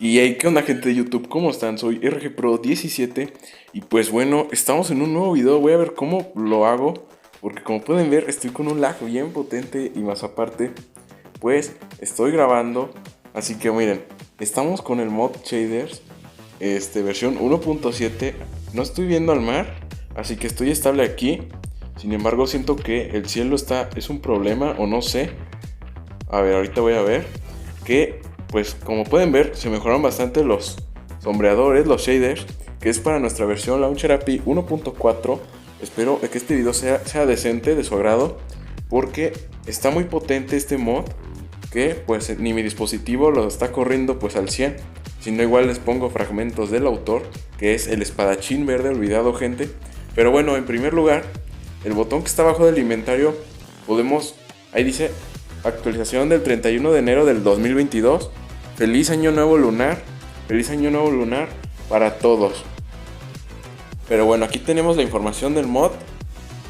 Y hey, ¿qué onda gente de YouTube? ¿Cómo están? Soy RGPro17 y pues bueno, estamos en un nuevo video. Voy a ver cómo lo hago porque como pueden ver estoy con un lag bien potente y más aparte pues estoy grabando. Así que miren, estamos con el mod shaders versión 1.7. No estoy viendo al mar, así que estoy estable aquí. Sin embargo siento que el cielo es un problema o no sé. A ver, ahorita voy a ver que, pues como pueden ver, se mejoraron bastante los sombreadores, los shaders, que es para nuestra versión Launcher API 1.4. Espero que este video sea decente, de su agrado, porque está muy potente este mod, que pues ni mi dispositivo lo está corriendo pues al 100, sino igual les pongo fragmentos del autor, que es el espadachín verde olvidado, gente. Pero bueno, en primer lugar, el botón que está abajo del inventario, ahí dice actualización del 31 de enero del 2022. Feliz año nuevo lunar. Feliz año nuevo lunar para todos. Pero bueno, aquí tenemos la información del mod.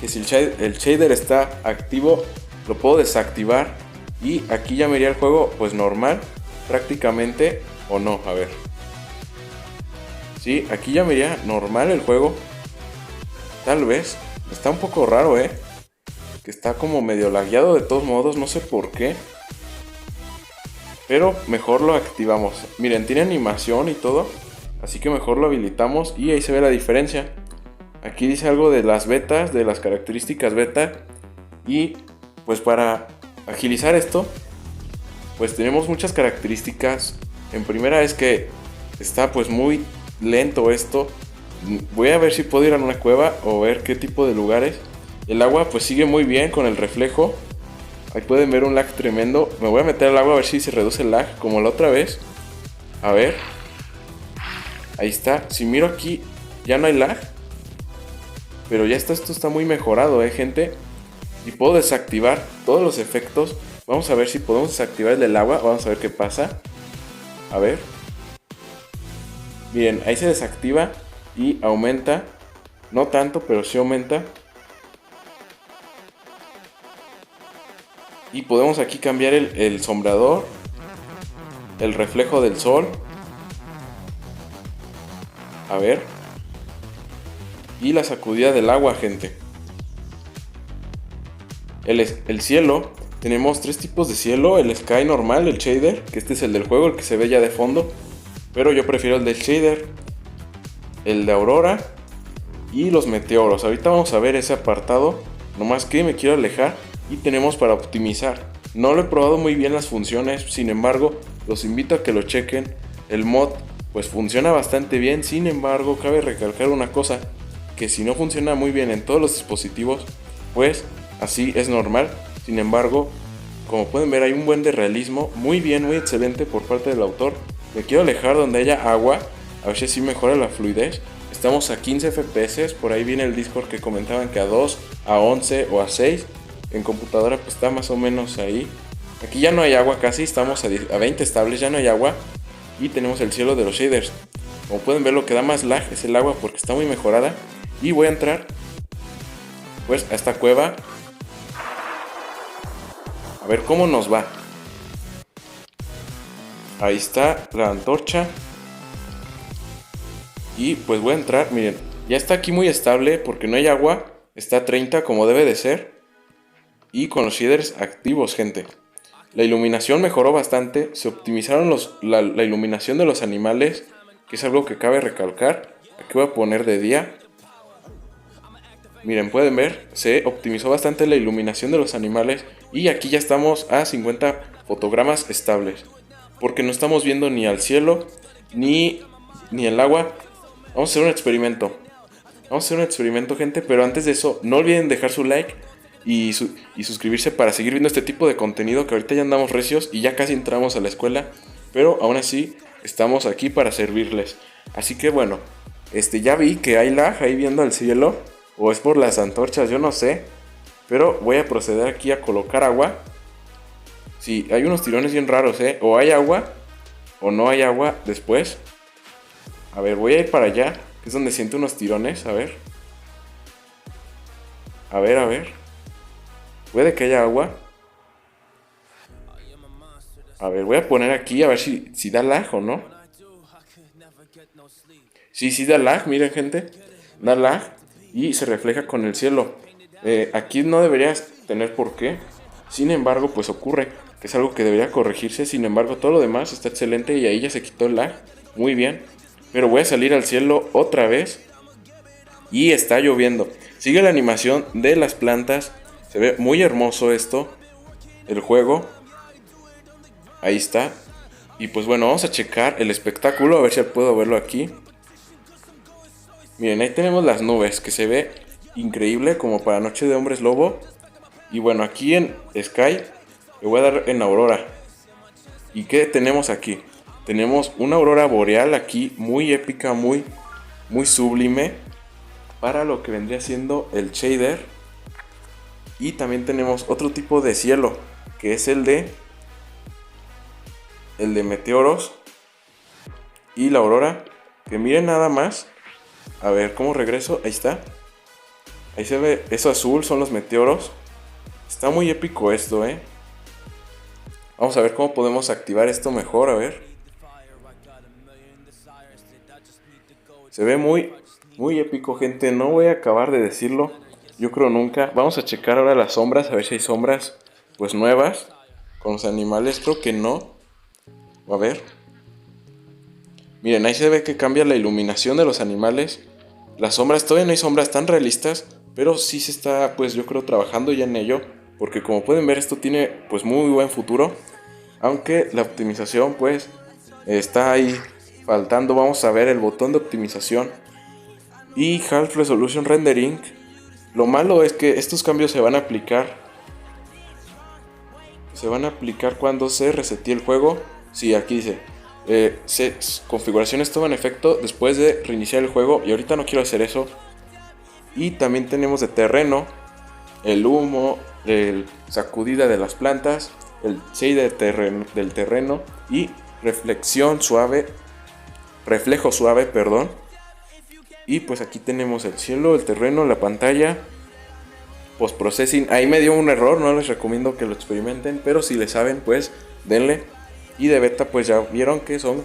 Que si el shader está activo, lo puedo desactivar. Y aquí ya me iría el juego pues normal, prácticamente. O no, a ver. Sí, aquí ya me iría normal el juego. Tal vez. Está un poco raro, que está como medio lagueado de todos modos, no sé por qué. Pero mejor lo activamos. Miren, tiene animación y todo, así que mejor lo habilitamos y ahí se ve la diferencia. Aquí dice algo de las betas, de las características beta. Y pues para agilizar esto, pues tenemos muchas características. En primera es que está pues muy lento esto. Voy a ver si puedo ir a una cueva o ver qué tipo de lugares. El agua pues sigue muy bien con el reflejo. Ahí pueden ver un lag tremendo. Me voy a meter al agua a ver si se reduce el lag como la otra vez. A ver. Ahí está. Si miro aquí ya no hay lag. Pero ya está, esto está muy mejorado, gente. Y puedo desactivar todos los efectos. Vamos a ver si podemos desactivar el del agua. Vamos a ver qué pasa. A ver. Miren, ahí se desactiva y aumenta. No tanto, pero sí aumenta. Y podemos aquí cambiar el sombreador, el reflejo del sol. A ver. Y la sacudida del agua, gente. El cielo. Tenemos tres tipos de cielo. El sky normal, el shader, que este es el del juego, el que se ve ya de fondo. Pero yo prefiero el del shader. El de aurora. Y los meteoros. Ahorita vamos a ver ese apartado. Nomás que me quiero alejar. Y tenemos para optimizar. No lo he probado muy bien las funciones. Sin embargo, los invito a que lo chequen. El mod pues funciona bastante bien. Sin embargo, cabe recalcar una cosa. Que si no funciona muy bien en todos los dispositivos, pues así es normal. Sin embargo, como pueden ver, hay un buen de realismo. Muy bien, muy excelente por parte del autor. Me quiero alejar donde haya agua. A ver si así mejora la fluidez. Estamos a 15 FPS. Por ahí viene el Discord que comentaban que a 2, a 11 o a 6. En computadora pues está más o menos ahí. Aquí ya no hay agua casi. Estamos a 20 estables. Ya no hay agua. Y tenemos el cielo de los shaders. Como pueden ver, lo que da más lag es el agua porque está muy mejorada. Y voy a entrar pues a esta cueva. A ver cómo nos va. Ahí está la antorcha. Y pues voy a entrar, miren. Ya está aquí muy estable porque no hay agua. Está a 30 como debe de ser. Y con los shaders activos, gente. La iluminación mejoró bastante. Se optimizaron la iluminación de los animales, que es algo que cabe recalcar. Aquí voy a poner de día. Miren, pueden ver, se optimizó bastante la iluminación de los animales. Y aquí ya estamos a 50 fotogramas estables. Porque no estamos viendo ni al cielo, ni el agua. Vamos a hacer un experimento. Vamos a hacer un experimento, gente. Pero antes de eso, no olviden dejar su like y suscribirse para seguir viendo este tipo de contenido. Que ahorita ya andamos recios y ya casi entramos a la escuela. Pero aún así, estamos aquí para servirles. Así que bueno, ya vi que hay lag ahí viendo al cielo. O es por las antorchas, yo no sé. Pero voy a proceder aquí a colocar agua. Sí, hay unos tirones bien raros, O hay agua, o no hay agua después. A ver, voy a ir para allá, que es donde siento unos tirones, a ver. A ver, a ver. Puede que haya agua. A ver, voy a poner aquí a ver si da lag o no. Sí, sí da lag, miren gente, da lag y se refleja con el cielo. Aquí no deberías tener por qué, sin embargo pues ocurre, que es algo que debería corregirse, sin embargo todo lo demás está excelente y ahí ya se quitó el lag, muy bien. Pero voy a salir al cielo otra vez y está lloviendo. Sigue la animación de las plantas, se ve muy hermoso esto, el juego, ahí está. Y pues bueno, vamos a checar el espectáculo, a ver si puedo verlo aquí. Miren, ahí tenemos las nubes, que se ve increíble como para Noche de Hombres Lobo. Y bueno, aquí en Sky le voy a dar en Aurora. ¿Y qué tenemos aquí? Tenemos una aurora boreal aquí, muy épica, muy sublime, para lo que vendría siendo el shader. Y también tenemos otro tipo de cielo, que es el de meteoros y la aurora, que miren nada más. A ver, ¿cómo regreso? Ahí está. Ahí se ve, eso azul son los meteoros. Está muy épico esto, Vamos a ver cómo podemos activar esto mejor, a ver. Se ve muy épico, gente. No voy a acabar de decirlo, yo creo nunca. Vamos a checar ahora las sombras, a ver si hay sombras pues nuevas con los animales. Creo que no. A ver. Miren, ahí se ve que cambia la iluminación de los animales. Las sombras, todavía no hay sombras tan realistas, pero sí se está, pues yo creo, trabajando ya en ello. Porque como pueden ver, esto tiene pues muy buen futuro. Aunque la optimización pues está ahí faltando. Vamos a ver el botón de optimización y Half Resolution Rendering. Lo malo es que estos cambios se van a aplicar cuando se resetee el juego. Sí, aquí dice configuraciones toman efecto después de reiniciar el juego, y ahorita no quiero hacer eso. Y también tenemos de terreno el humo, el sacudida de las plantas, el shade del terreno y reflejo suave, perdón. Y pues aquí tenemos el cielo, el terreno, la pantalla, post-processing. Ahí me dio un error, no les recomiendo que lo experimenten, pero si le saben pues denle. Y de beta pues ya vieron que son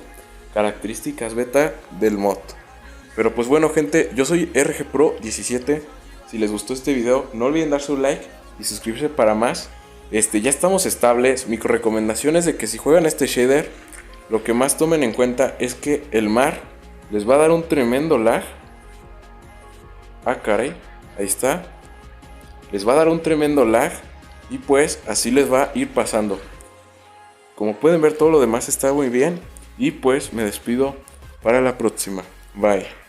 características beta del mod. Pero pues bueno gente, yo soy RGPro17. Si les gustó este video no olviden dar su like y suscribirse para más. Ya estamos estables. Mi recomendación es de que si juegan este shader, lo que más tomen en cuenta es que el mar les va a dar un tremendo lag. Ah, caray, ahí está. Les va a dar un tremendo lag y pues así les va a ir pasando. Como pueden ver, todo lo demás está muy bien. Y pues me despido para la próxima. Bye.